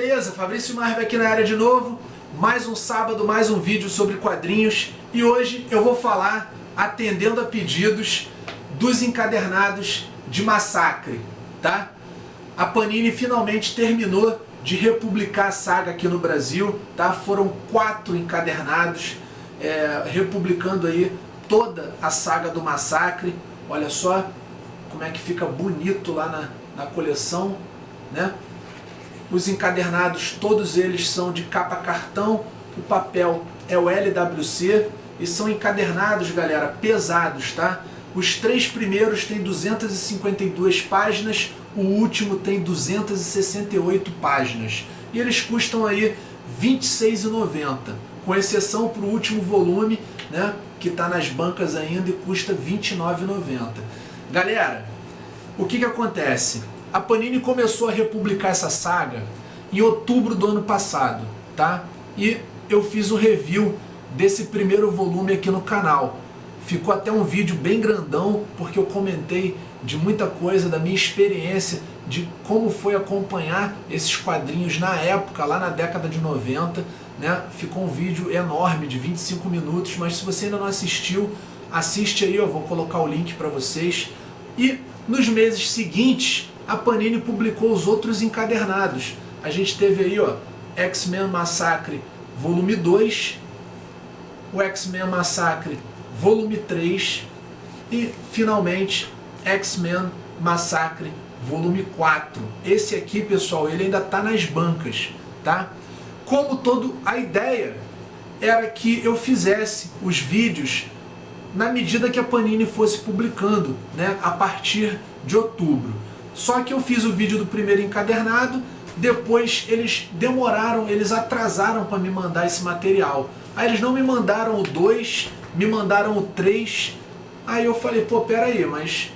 Beleza, Fabrício Marvel aqui na área de novo, mais um sábado, mais um vídeo sobre quadrinhos, e hoje eu vou falar, atendendo a pedidos, dos encadernados de Massacre, tá? A Panini finalmente terminou de republicar a saga aqui no Brasil, tá? Foram 4 encadernados, republicando aí toda a saga do Massacre. Olha só como é que fica bonito lá na coleção, né? Os encadernados, todos eles são de capa cartão, o papel é o LWC e são encadernados, galera, pesados, tá? Os 3 primeiros têm 252 páginas, o último tem 268 páginas. E eles custam aí R$ 26,90, com exceção para o último volume, né, que está nas bancas ainda e custa R$ 29,90. Galera, o que acontece? A Panini começou a republicar essa saga em outubro do ano passado, tá? E eu fiz o review desse primeiro volume aqui no canal. Ficou até um vídeo bem grandão, porque eu comentei de muita coisa, da minha experiência, de como foi acompanhar esses quadrinhos na época, lá na década de 90, né? Ficou um vídeo enorme, de 25 minutos, mas se você ainda não assistiu, assiste aí, eu vou colocar o link para vocês. E nos meses seguintes, a Panini publicou os outros encadernados. A gente teve aí, ó, X-Men Massacre volume 2, o X-Men Massacre volume 3 e, finalmente, X-Men Massacre volume 4. Esse aqui, pessoal, ele ainda está nas bancas, tá? Como todo, a ideia era que eu fizesse os vídeos na medida que a Panini fosse publicando, né, a partir de outubro. Só que eu fiz o vídeo do primeiro encadernado, depois eles demoraram, eles atrasaram para me mandar esse material. Aí eles não me mandaram o 2, me mandaram o 3. Aí eu falei, pô, pera aí, mas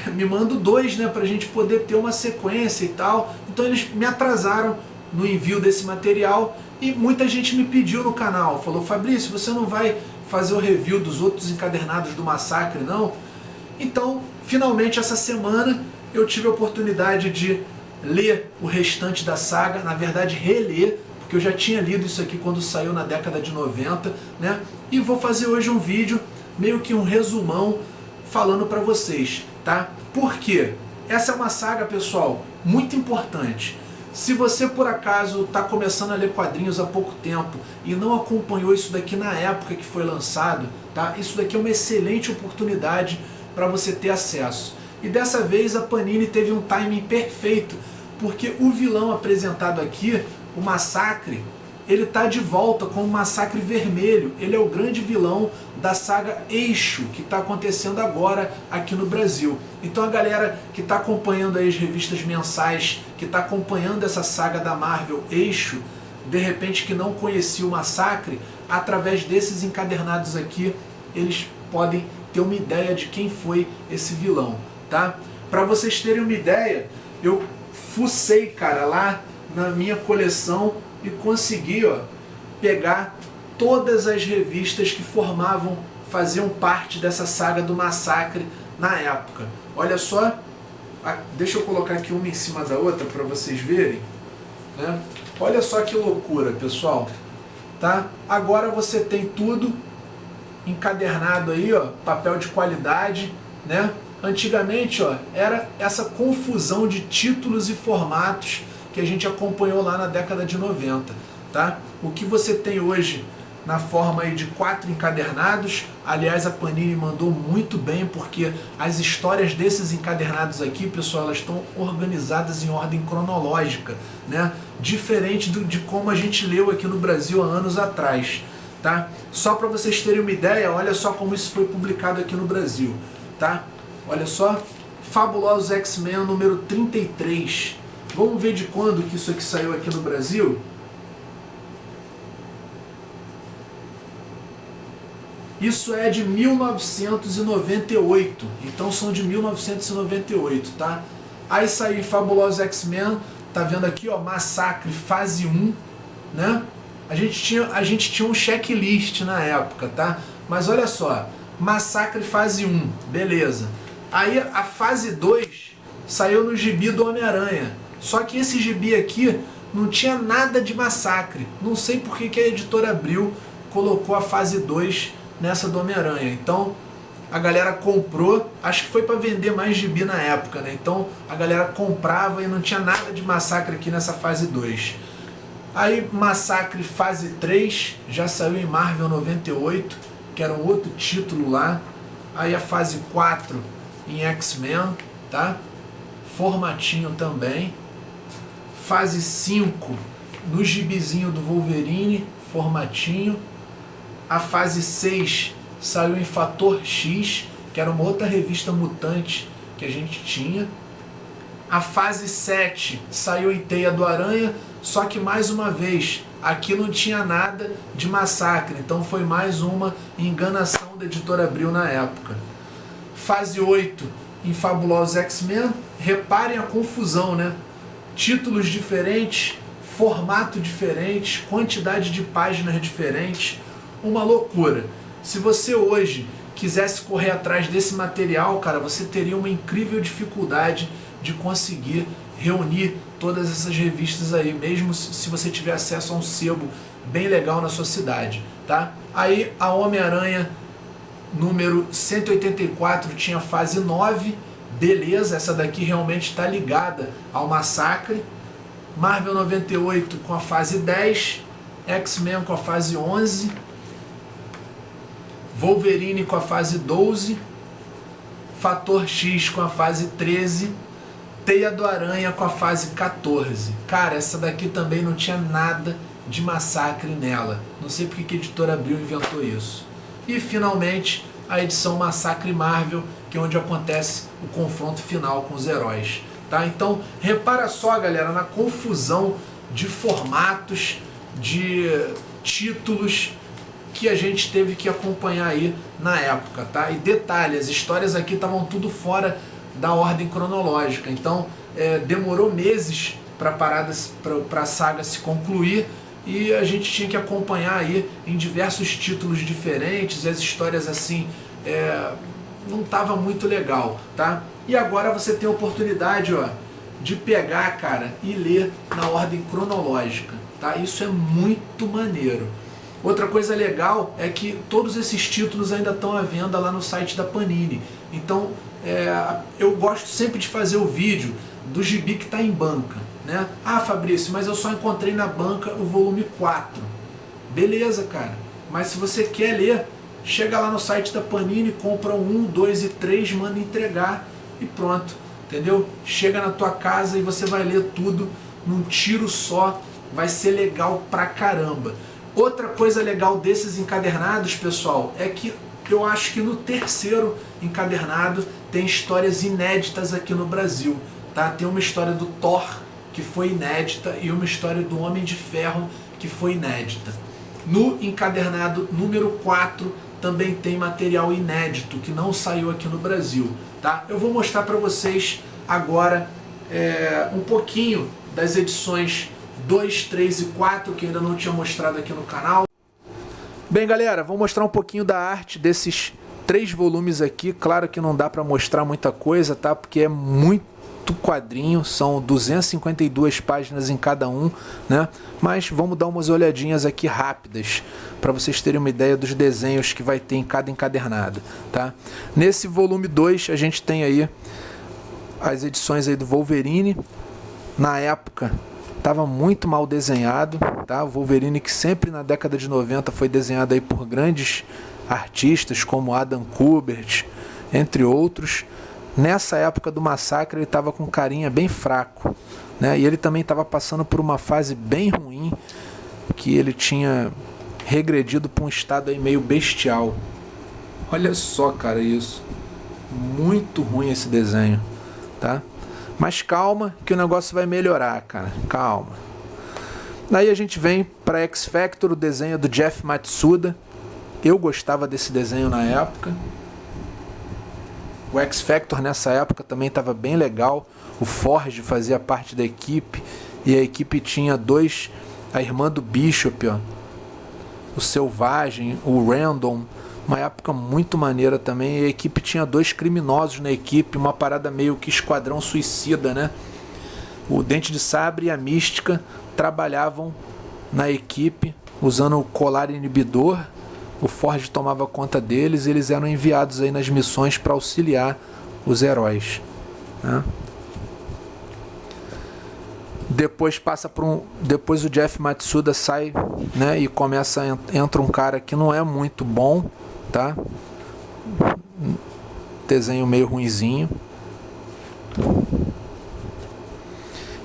me manda o 2, né, pra gente poder ter uma sequência e tal. Então eles me atrasaram no envio desse material e muita gente me pediu no canal, falou, Fabrício, você não vai fazer o review dos outros encadernados do Massacre, não? Então, finalmente essa semana eu tive a oportunidade de ler o restante da saga, na verdade reler, porque eu já tinha lido isso aqui quando saiu na década de 90, né? E vou fazer hoje um vídeo, meio que um resumão, falando para vocês, tá? Por quê? Essa é uma saga, pessoal, muito importante. Se você por acaso está começando a ler quadrinhos há pouco tempo e não acompanhou isso daqui na época que foi lançado, tá? Isso daqui é uma excelente oportunidade para você ter acesso. E dessa vez a Panini teve um timing perfeito, porque o vilão apresentado aqui, o Massacre, ele está de volta com o Massacre Vermelho. Ele é o grande vilão da saga Eixo, que está acontecendo agora aqui no Brasil. Então a galera que está acompanhando aí as revistas mensais, que está acompanhando essa saga da Marvel Eixo, de repente que não conhecia o Massacre, através desses encadernados aqui, eles podem ter uma ideia de quem foi esse vilão, tá? Para vocês terem uma ideia, eu fucei, cara, lá na minha coleção e consegui, ó, pegar todas as revistas que faziam parte dessa saga do Massacre na época. Olha só, deixa eu colocar aqui uma em cima da outra para vocês verem, né? Olha só que loucura, pessoal, tá? Agora você tem tudo encadernado aí, ó, papel de qualidade, né? Antigamente, ó, era essa confusão de títulos e formatos que a gente acompanhou lá na década de 90, tá? O que você tem hoje na forma aí de 4 encadernados, aliás, a Panini mandou muito bem, porque as histórias desses encadernados aqui, pessoal, elas estão organizadas em ordem cronológica, né? Diferente de como a gente leu aqui no Brasil há anos atrás, tá? Só para vocês terem uma ideia, olha só como isso foi publicado aqui no Brasil, tá? Olha só, Fabulosos X-Men número 33. Vamos ver de quando que isso aqui saiu aqui no Brasil? Isso é de 1998, então são de 1998, tá? Aí saiu Fabulosos X-Men, tá vendo aqui, ó, Massacre fase 1, né? A gente tinha um checklist na época, tá? Mas olha só, Massacre fase 1, beleza. Aí a fase 2 saiu no gibi do Homem-Aranha. Só que esse gibi aqui não tinha nada de Massacre. Não sei por que a editora Abril colocou a fase 2 nessa do Homem-Aranha. Então a galera comprou, acho que foi para vender mais gibi na época, né? Então a galera comprava e não tinha nada de Massacre aqui nessa fase 2. Aí Massacre fase 3 já saiu em Marvel 98, que era um outro título lá. Aí a fase 4 em X-Men, tá? Formatinho também. Fase 5 no gibizinho do Wolverine, formatinho. A fase 6 saiu em Fator X, que era uma outra revista mutante que a gente tinha. A fase 7 saiu em Teia do Aranha, só que mais uma vez, aqui não tinha nada de Massacre, então foi mais uma enganação da editora Abril na época. Fase 8 em Fabulosos X-Men, reparem a confusão, né? Títulos diferentes, formato diferente, quantidade de páginas diferentes, uma loucura. Se você hoje quisesse correr atrás desse material, cara, você teria uma incrível dificuldade de conseguir reunir todas essas revistas aí, mesmo se você tiver acesso a um sebo bem legal na sua cidade, tá? Aí a Homem-Aranha número 184 tinha fase 9, beleza, essa daqui realmente está ligada ao Massacre. Marvel 98 com a fase 10, X-Men com a fase 11, Wolverine com a fase 12, Fator X com a fase 13, Teia do Aranha com a fase 14. Cara, essa daqui também não tinha nada de Massacre nela. Não sei porque que a editora Abril inventou isso. E finalmente a edição Massacre Marvel, que é onde acontece o confronto final com os heróis. Tá? Então repara só, galera, na confusão de formatos, de títulos que a gente teve que acompanhar aí na época, tá? E detalhe, as histórias aqui estavam tudo fora da ordem cronológica, então demorou meses para a saga se concluir e a gente tinha que acompanhar aí em diversos títulos diferentes, e as histórias assim não tava muito legal, tá? E agora você tem a oportunidade, ó, de pegar, cara, e ler na ordem cronológica, tá? Isso é muito maneiro. Outra coisa legal é que todos esses títulos ainda estão à venda lá no site da Panini. Então eu gosto sempre de fazer o vídeo do gibi que está em banca, né? Ah, Fabrício, mas eu só encontrei na banca o volume 4. Beleza, cara. Mas se você quer ler, chega lá no site da Panini, compra o 1, 2 e 3, manda entregar e pronto. Entendeu? Chega na tua casa e você vai ler tudo num tiro só. Vai ser legal pra caramba. Outra coisa legal desses encadernados, pessoal, é que eu acho que no terceiro encadernado tem histórias inéditas aqui no Brasil, tá? Tem uma história do Thor que foi inédita e uma história do Homem de Ferro que foi inédita. No encadernado número 4 também tem material inédito que não saiu aqui no Brasil, tá? Eu vou mostrar para vocês agora um pouquinho das edições 2, 3 e 4 que ainda não tinha mostrado aqui no canal. Bem, galera, vou mostrar um pouquinho da arte desses 3 volumes aqui. Claro que não dá para mostrar muita coisa, tá? Porque é muito quadrinho, são 252 páginas em cada um, né? Mas vamos dar umas olhadinhas aqui rápidas para vocês terem uma ideia dos desenhos que vai ter em cada encadernado, tá? Nesse volume 2 a gente tem aí as edições aí do Wolverine. Na época estava muito mal desenhado, tá? O Wolverine, que sempre na década de 90 foi desenhado aí por grandes artistas como Adam Kubert, entre outros. Nessa época do Massacre ele estava com carinha bem fraco, né? E ele também estava passando por uma fase bem ruim, que ele tinha regredido para um estado aí meio bestial. Olha só, cara, isso. Muito ruim esse desenho, tá? Mas calma que o negócio vai melhorar, cara. Calma. Daí a gente vem para X Factor, o desenho do Jeff Matsuda. Eu gostava desse desenho na época. O X Factor nessa época também estava bem legal. O Forge fazia parte da equipe. E a equipe tinha a irmã do Bishop, ó, o Selvagem, o Random. Uma época muito maneira também. E a equipe tinha 2 criminosos na equipe, uma parada meio que Esquadrão Suicida, né? O Dente de Sabre e a Mística trabalhavam na equipe usando o colar inibidor. O Ford tomava conta deles e eles eram enviados aí nas missões para auxiliar os heróis, né? Depois depois o Jeff Matsuda sai, né, e entra um cara que não é muito bom, tá? Desenho meio ruinzinho.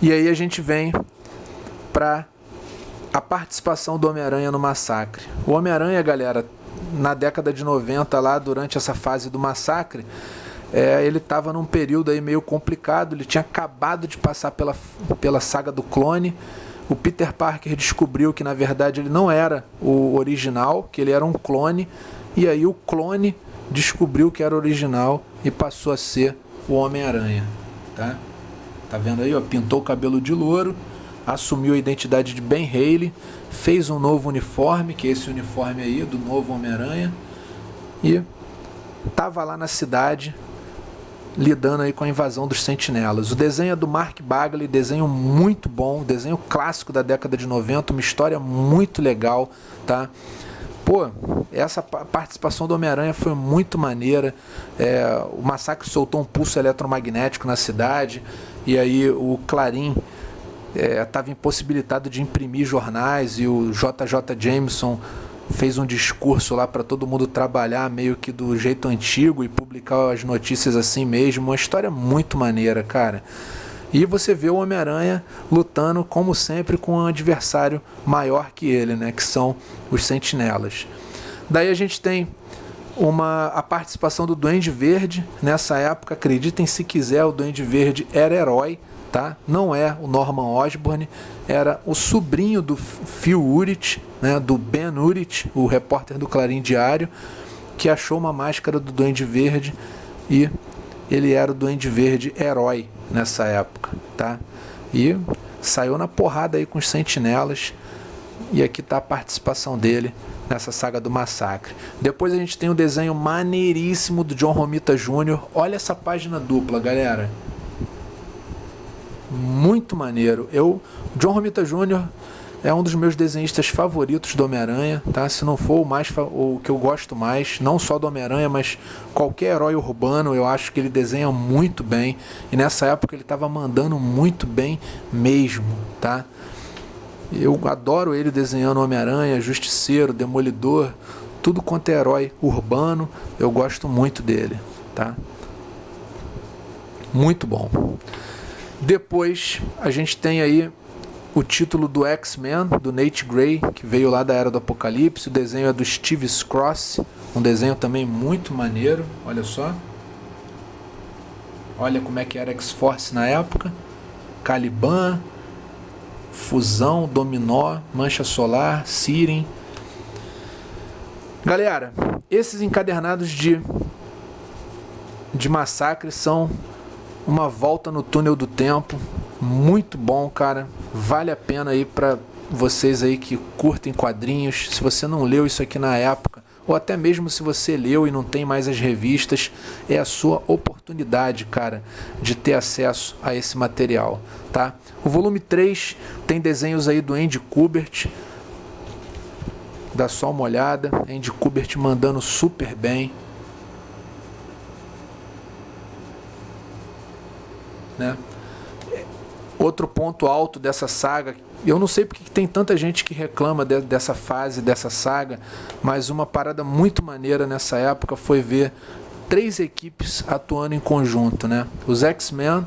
E aí a gente vem para a participação do Homem-Aranha no Massacre. O Homem-Aranha, galera, na década de 90, lá durante essa fase do Massacre, ele estava num período aí meio complicado. Ele tinha acabado de passar pela saga do clone. O Peter Parker descobriu que na verdade ele não era o original, que ele era um clone. E aí o clone descobriu que era original e passou a ser o Homem-Aranha, tá? Tá vendo aí, ó? Pintou o cabelo de louro, assumiu a identidade de Ben Reilly, fez um novo uniforme, que é esse uniforme aí do novo Homem-Aranha, e tava lá na cidade lidando aí com a invasão dos Sentinelas. O desenho é do Mark Bagley, desenho muito bom, desenho clássico da década de 90, uma história muito legal, tá? Pô, essa participação do Homem-Aranha foi muito maneira. O Massacre soltou um pulso eletromagnético na cidade, e aí o Clarim estava impossibilitado de imprimir jornais, e o JJ Jameson fez um discurso lá para todo mundo trabalhar meio que do jeito antigo e publicar as notícias assim mesmo. Uma história muito maneira, cara. E você vê o Homem-Aranha lutando, como sempre, com um adversário maior que ele, né? Que são os Sentinelas. Daí a gente tem a participação do Duende Verde. Nessa época, acreditem se quiser, o Duende Verde era herói, tá? Não é o Norman Osborn, era o sobrinho do Phil Urich, né? Do Ben Urich, o repórter do Clarim Diário, que achou uma máscara do Duende Verde e ele era o Duende Verde herói nessa época, tá? E saiu na porrada aí com os Sentinelas, e aqui tá a participação dele nessa saga do Massacre. Depois a gente tem um desenho maneiríssimo do John Romita Jr. Olha essa página dupla, galera. Muito maneiro. John Romita Jr. é um dos meus desenhistas favoritos do Homem-Aranha, tá? Se não for o que eu gosto mais, não só do Homem-Aranha, mas qualquer herói urbano, eu acho que ele desenha muito bem. E nessa época ele estava mandando muito bem mesmo, tá? Eu adoro ele desenhando Homem-Aranha, Justiceiro, Demolidor, tudo quanto é herói urbano, eu gosto muito dele, tá? Muito bom. Depois a gente tem aí o título do X-Men, do Nate Gray, que veio lá da Era do Apocalipse. O desenho é do Steve Scrosse, um desenho também muito maneiro, olha só. Olha como é que era X-Force na época. Caliban, Fusão, Dominó, Mancha Solar, Siren. Galera, esses encadernados de Massacre são uma volta no túnel do tempo. Muito bom, cara. Vale a pena aí para vocês aí que curtem quadrinhos. Se você não leu isso aqui na época, ou até mesmo se você leu e não tem mais as revistas, é a sua oportunidade, cara, de ter acesso a esse material, tá? O volume 3 tem desenhos aí do Andy Kubert. Dá só uma olhada. Andy Kubert mandando super bem, né? Outro ponto alto dessa saga, eu não sei porque tem tanta gente que reclama dessa fase, dessa saga, mas uma parada muito maneira nessa época foi ver 3 equipes atuando em conjunto, né? Os X-Men,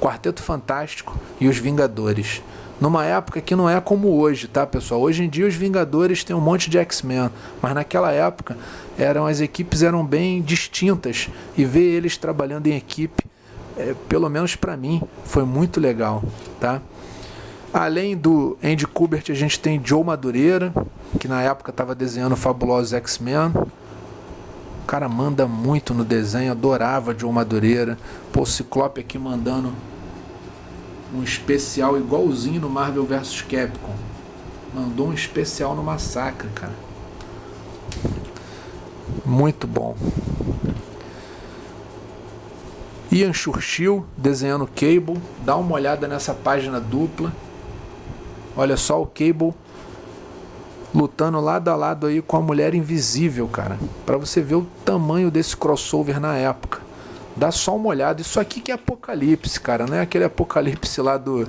Quarteto Fantástico e os Vingadores. Numa época que não é como hoje, tá, pessoal? Hoje em dia os Vingadores têm um monte de X-Men, mas naquela época as equipes eram bem distintas, e ver eles trabalhando em equipe, pelo menos para mim, foi muito legal, tá? Além do Andy Kubert, a gente tem Joe Madureira, que na época estava desenhando Fabulosos X-Men. O cara manda muito no desenho, adorava Joe Madureira. Pô, o Ciclope aqui mandando um especial igualzinho no Marvel vs Capcom. Mandou um especial no Massacre, cara. Muito bom. Ian Churchill desenhando Cable. Dá uma olhada nessa página dupla. Olha só o Cable lutando lado a lado aí com a Mulher Invisível, cara. Pra você ver o tamanho desse crossover na época. Dá só uma olhada. Isso aqui que é Apocalipse, cara. Não é aquele Apocalipse lá do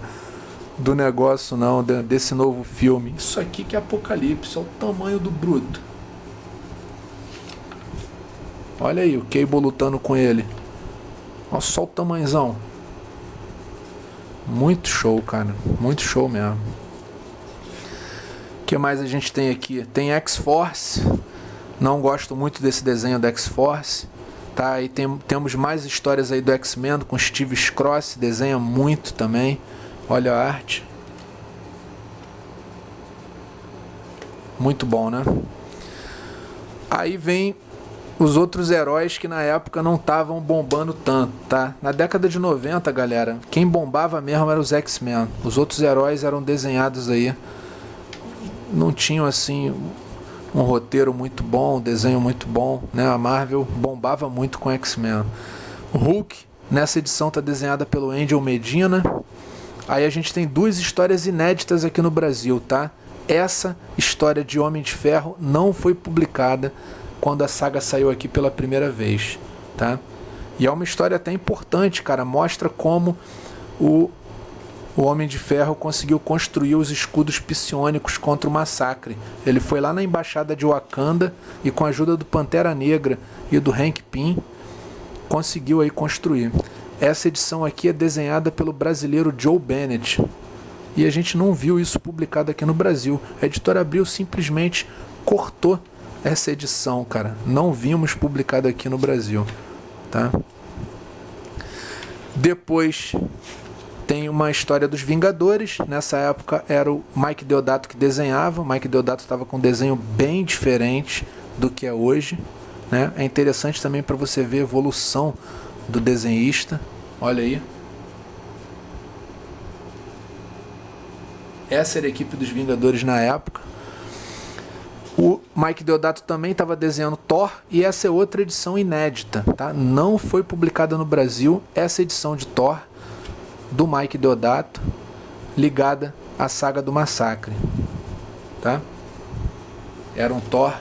negócio, não. Desse novo filme. Isso aqui que é Apocalipse. Olha o tamanho do bruto. Olha aí o Cable lutando com ele. Olha só o tamanhozão. Muito show, cara. Muito show mesmo. O que mais a gente tem aqui? Tem X-Force. Não gosto muito desse desenho da X-Force. Tá? E temos mais histórias aí do X-Men com Steve Scroce. Desenha muito também. Olha a arte. Muito bom, né? Aí vem os outros heróis que na época não estavam bombando tanto, tá? Na década de 90, galera, quem bombava mesmo eram os X-Men. Os outros heróis eram desenhados aí, não tinham assim um roteiro muito bom, um desenho muito bom, né? A Marvel bombava muito com X-Men. O Hulk, nessa edição, tá desenhada pelo Angel Medina. Aí a gente tem duas histórias inéditas aqui no Brasil, tá? Essa história de Homem de Ferro não foi publicada quando a saga saiu aqui pela primeira vez, tá? E é uma história até importante, cara. Mostra como o Homem de Ferro conseguiu construir os escudos psiônicos contra o massacre. Ele foi lá na embaixada de Wakanda e com a ajuda do Pantera Negra e do Hank Pym conseguiu aí construir. Essa edição aqui é desenhada pelo brasileiro Joe Bennett. E a gente não viu isso publicado aqui no Brasil. A editora Abril simplesmente cortou essa edição, cara. Não vimos publicado aqui no Brasil, tá? Depois tem uma história dos Vingadores. Nessa época era o Mike Deodato que desenhava. O Mike Deodato estava com um desenho bem diferente do que é hoje, né? É interessante também para você ver a evolução do desenhista. Olha aí. Essa era a equipe dos Vingadores na época. O Mike Deodato também estava desenhando Thor e essa é outra edição inédita, tá? Não foi publicada no Brasil essa edição de Thor do Mike Deodato ligada à saga do Massacre, tá? Era um Thor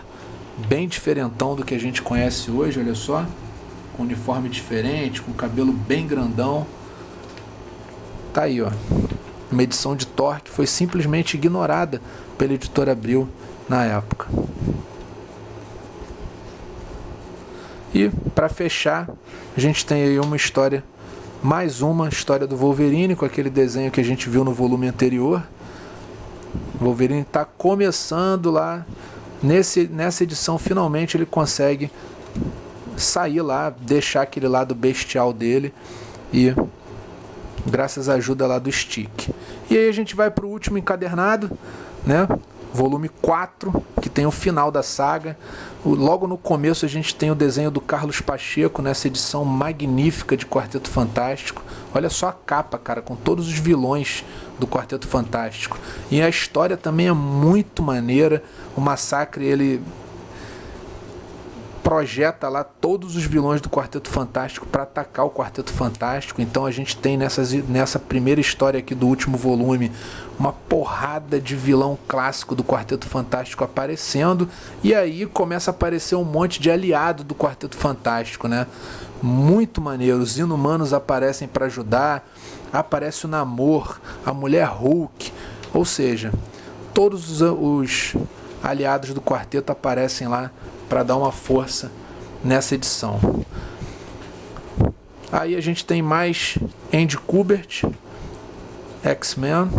bem diferentão do que a gente conhece hoje, olha só, com uniforme diferente, com cabelo bem grandão. Tá aí, ó, uma edição de Thor que foi simplesmente ignorada pela editora Abril na época. E para fechar, a gente tem aí uma história, mais uma história do Wolverine, com aquele desenho que a gente viu no volume anterior. O Wolverine está começando lá, nessa edição finalmente ele consegue sair lá, deixar aquele lado bestial dele e graças à ajuda lá do Stick. E aí a gente vai para o último encadernado, né? Volume 4, que tem o final da saga. Logo no começo a gente tem o desenho do Carlos Pacheco nessa edição magnífica de Quarteto Fantástico. Olha só a capa, cara, com todos os vilões do Quarteto Fantástico. E a história também é muito maneira. O Massacre, ele projeta lá todos os vilões do Quarteto Fantástico para atacar o Quarteto Fantástico. Então a gente tem nessa primeira história aqui do último volume uma porrada de vilão clássico do Quarteto Fantástico aparecendo, e aí começa a aparecer um monte de aliado do Quarteto Fantástico, né? Muito maneiro. Os Inumanos aparecem para ajudar, aparece o Namor, a Mulher Hulk, ou seja, todos os aliados do quarteto aparecem lá para dar uma força nessa edição. Aí a gente tem mais Andy Kubert, X-Men.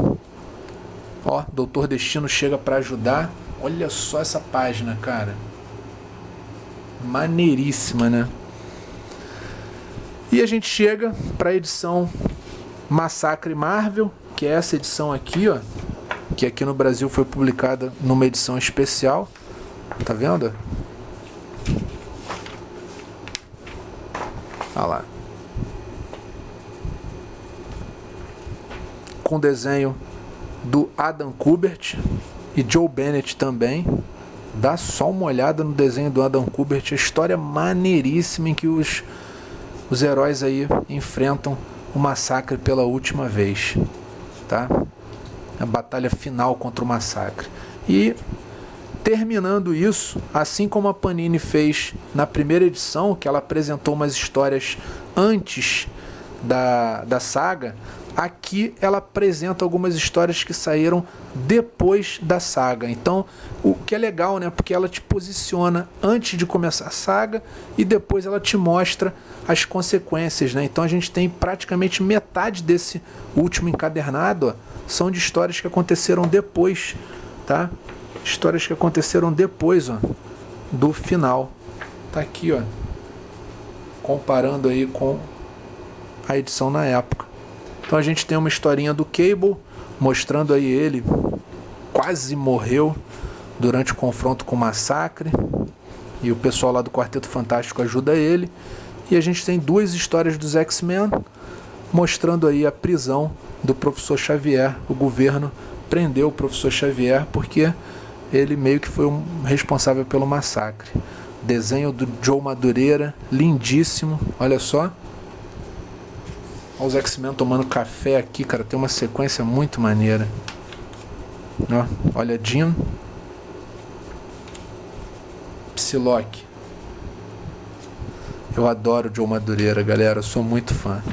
Ó, Doutor Destino chega para ajudar. Olha só essa página, cara. Maneiríssima, né? E a gente chega para a edição Massacre Marvel, que é essa edição aqui, ó, que aqui no Brasil foi publicada numa edição especial. Tá vendo? Olha lá. Com desenho do Adam Kubert e Joe Bennett também. Dá só uma olhada no desenho do Adam Kubert. A história maneiríssima em que os heróis aí enfrentam o massacre pela última vez, tá? a batalha final contra o Massacre. E terminando isso, assim como a Panini fez na primeira edição, que ela apresentou umas histórias antes da saga, aqui ela apresenta algumas histórias que saíram depois da saga. Então, o que é legal, né? Porque ela te posiciona antes de começar a saga e depois ela te mostra as consequências, né? Então a gente tem praticamente metade desse último encadernado, ó, são de histórias que aconteceram depois, tá? Histórias que aconteceram depois, ó, do final. Tá aqui, ó, comparando aí com a edição na época. Então a gente tem uma historinha do Cable, mostrando aí ele quase morreu durante o confronto com o Massacre, e o pessoal lá do Quarteto Fantástico ajuda ele. E a gente tem duas histórias dos X-Men, mostrando aí a prisão do Professor Xavier. O governo prendeu o Professor Xavier porque ele meio que foi um responsável pelo massacre. Desenho do Joe Madureira, lindíssimo, olha só. Olha os X-Men tomando café aqui, cara, tem uma sequência muito maneira. Ó, olha Jean, Psylocke. Eu adoro o Joe Madureira, galera, eu sou muito fã,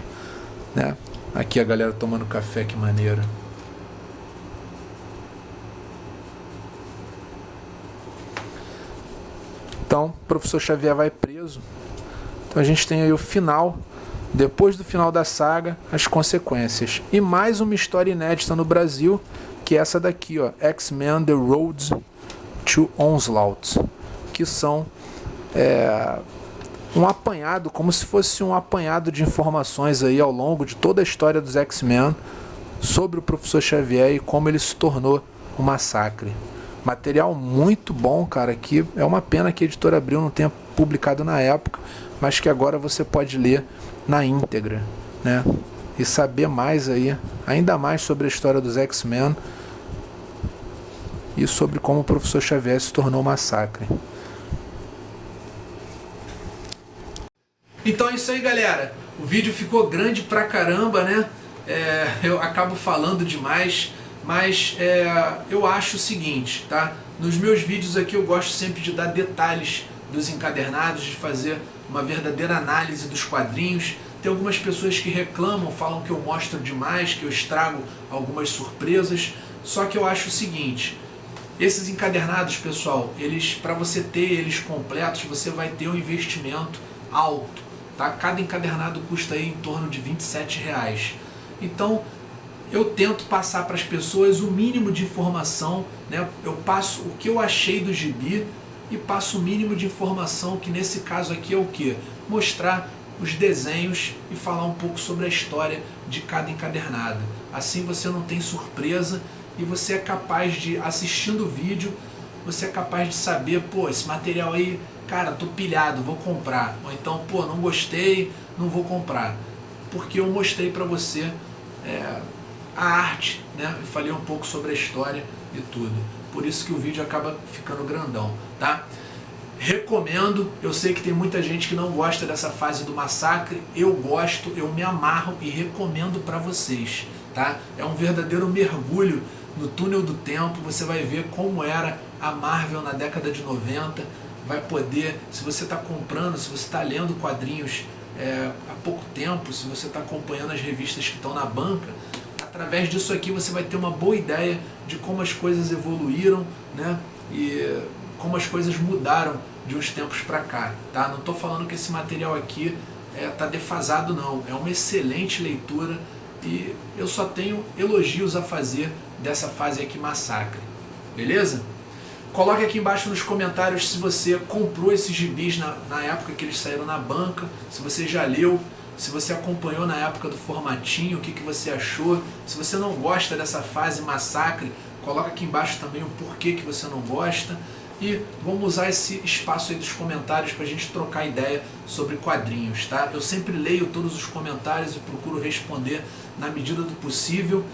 né? Aqui a galera tomando café, que maneiro. Então, o Professor Xavier vai preso. Então a gente tem aí o final, depois do final da saga, as consequências. E mais uma história inédita no Brasil, que é essa daqui, ó, X-Men The Road to Onslaught, que são um apanhado, como se fosse um apanhado de informações aí ao longo de toda a história dos X-Men sobre o Professor Xavier e como ele se tornou o Massacre. Material muito bom, cara, que é uma pena que a Editora Abril não tenha publicado na época, mas que agora você pode ler na íntegra, né? E saber mais aí, ainda mais sobre a história dos X-Men e sobre como o Professor Xavier se tornou o Massacre. Então é isso aí, galera. O vídeo ficou grande pra caramba, né? Eu acabo falando demais, mas eu acho o seguinte, tá? Nos meus vídeos aqui eu gosto sempre de dar detalhes dos encadernados, de fazer uma verdadeira análise dos quadrinhos. Tem algumas pessoas que reclamam, falam que eu mostro demais, que eu estrago algumas surpresas. Só que eu acho o seguinte, esses encadernados, pessoal, para você ter eles completos, você vai ter um investimento alto. Tá? Cada encadernado custa aí em torno de R$27. Então, eu tento passar para as pessoas o mínimo de informação, né? Eu passo o que eu achei do gibi e passo o mínimo de informação, que nesse caso aqui é o quê? Mostrar os desenhos e falar um pouco sobre a história de cada encadernado. Assim você não tem surpresa e você é capaz de, assistindo o vídeo, você é capaz de saber, pô, esse material aí, cara, tô pilhado, vou comprar. Ou então, pô, não gostei, não vou comprar. Porque eu mostrei pra você a arte, né? Eu falei um pouco sobre a história e tudo. Por isso que o vídeo acaba ficando grandão, tá? Recomendo, eu sei que tem muita gente que não gosta dessa fase do Massacre, eu gosto, eu me amarro e recomendo pra vocês, tá? É um verdadeiro mergulho no túnel do tempo, você vai ver como era a Marvel na década de 90, vai poder, se você está comprando, se você está lendo quadrinhos há pouco tempo, se você está acompanhando as revistas que estão na banca, através disso aqui você vai ter uma boa ideia de como as coisas evoluíram, né? E como as coisas mudaram de uns tempos para cá, tá? Não estou falando que esse material aqui está defasado, não. É uma excelente leitura e eu só tenho elogios a fazer dessa fase aqui Massacre, beleza? Coloque aqui embaixo nos comentários se você comprou esses gibis na época que eles saíram na banca, se você já leu, se você acompanhou na época do formatinho, o que você achou. Se você não gosta dessa fase Massacre, coloca aqui embaixo também o porquê que você não gosta. E vamos usar esse espaço aí dos comentários para a gente trocar ideia sobre quadrinhos, tá? Eu sempre leio todos os comentários e procuro responder na medida do possível.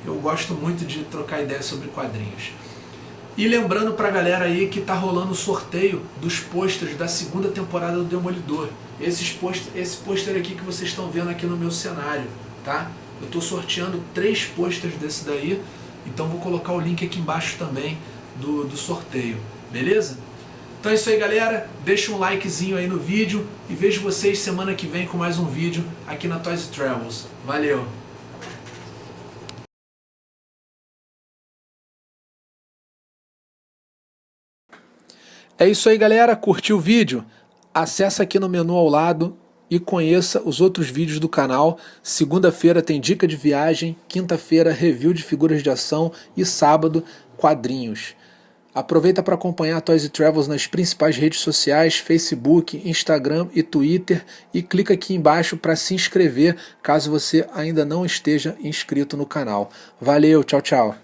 Eu gosto muito de trocar ideias sobre quadrinhos. E lembrando pra galera aí que tá rolando o sorteio dos pôsteres da segunda temporada do Demolidor. Esse pôster aqui que vocês estão vendo aqui no meu cenário, tá? Eu estou sorteando 3 posters desse daí, então vou colocar o link aqui embaixo também do sorteio, beleza? Então é isso aí, galera, deixa um likezinho aí no vídeo e vejo vocês semana que vem com mais um vídeo aqui na Toys Travels. Valeu! É isso aí, galera, curtiu o vídeo? Acesse aqui no menu ao lado e conheça os outros vídeos do canal. Segunda-feira tem dica de viagem, quinta-feira review de figuras de ação e sábado quadrinhos. Aproveita para acompanhar a Toys Travels nas principais redes sociais, Facebook, Instagram e Twitter, e clica aqui embaixo para se inscrever caso você ainda não esteja inscrito no canal. Valeu, tchau, tchau!